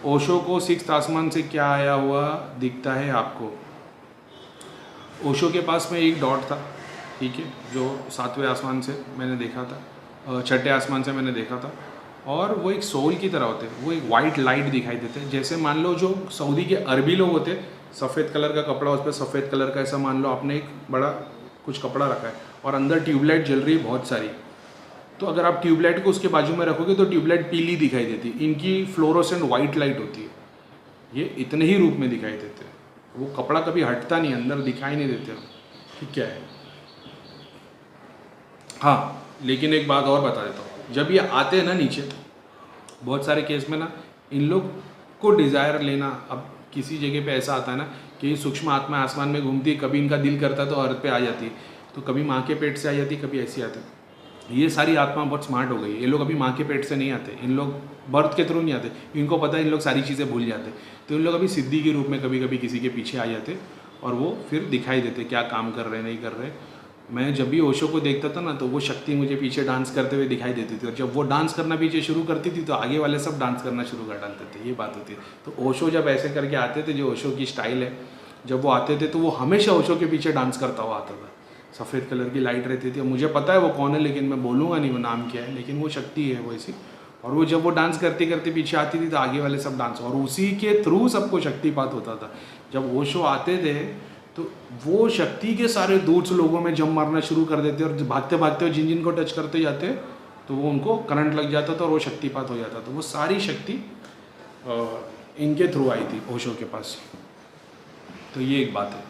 ओशो को सिक्स्थ आसमान से क्या आया हुआ दिखता है आपको? ओशो के पास में एक डॉट था, ठीक है, जो 7वें आसमान से मैंने देखा था, 6ठे आसमान से मैंने देखा था, और वो एक सोल की तरह होते, वो एक वाइट लाइट दिखाई देते, जैसे मान लो जो सऊदी के अरबी लोग होते, सफ़ेद कलर का कपड़ा, उस पर सफ़ेद कलर का, ऐसा मान लो आपने एक बड़ा कुछ कपड़ा रखा है और अंदर ट्यूबलाइट जल रही है बहुत सारी, तो अगर आप ट्यूबलाइट को उसके बाजू में रखोगे तो ट्यूबलाइट पीली दिखाई देती, इनकी फ्लोरोसेंट वाइट लाइट होती है। ये इतने ही रूप में दिखाई देते हैं, वो कपड़ा कभी हटता नहीं, अंदर दिखाई नहीं देते कि क्या है। हाँ, लेकिन एक बात और बता देता हूँ, जब ये आते हैं ना नीचे, बहुत सारे केस में ना इन लोग को डिज़ायर लेना, अब किसी जगह पे ऐसा आता है ना कि सूक्ष्म आत्मा आसमान में घूमती है, कभी इनका दिल करता है तो अर्थ पे आ जाती है, तो कभी माँ के पेट से आ जाती है, कभी ऐसी आती है। ये सारी आत्मा बहुत स्मार्ट हो गई, ये लोग अभी माँ के पेट से नहीं आते, इन लोग बर्थ के थ्रू नहीं आते, इनको पता है इन लोग सारी चीज़ें भूल जाते, तो इन लोग अभी सिद्धि के रूप में कभी कभी किसी के पीछे आ जाते और वो फिर दिखाई देते क्या काम कर रहे हैं नहीं कर रहे। मैं जब भी ओशो को देखता था ना तो वो शक्ति मुझे पीछे डांस करते हुए दिखाई देती थी, और जब वो डांस करना पीछे शुरू करती थी तो आगे वाले सब डांस करना शुरू कर डालते थे, ये बात होती है। तो ओशो जब ऐसे करके आते थे, जो ओशो की स्टाइल है, जब वो आते थे तो वो हमेशा ओशो के पीछे डांस करता हुआ आता था, सफ़ेद कलर की लाइट रहती थी, मुझे पता है वो कौन है लेकिन मैं बोलूँगा नहीं वो नाम क्या है, लेकिन वो शक्ति है वो ऐसी। और वो जब वो डांस करते करते पीछे आती थी तो आगे वाले सब डांस, और उसी के थ्रू सबको शक्तिपात होता था। जब ओशो आते थे तो वो शक्ति के सारे दूत लोगों में जम मारना शुरू कर देते, और भागते भागते जिन जिन को टच करते जाते तो वो उनको करंट लग जाता था और वो शक्तिपात हो जाता था। वो सारी शक्ति इनके थ्रू आई थी ओशो के पास, तो ये एक बात है।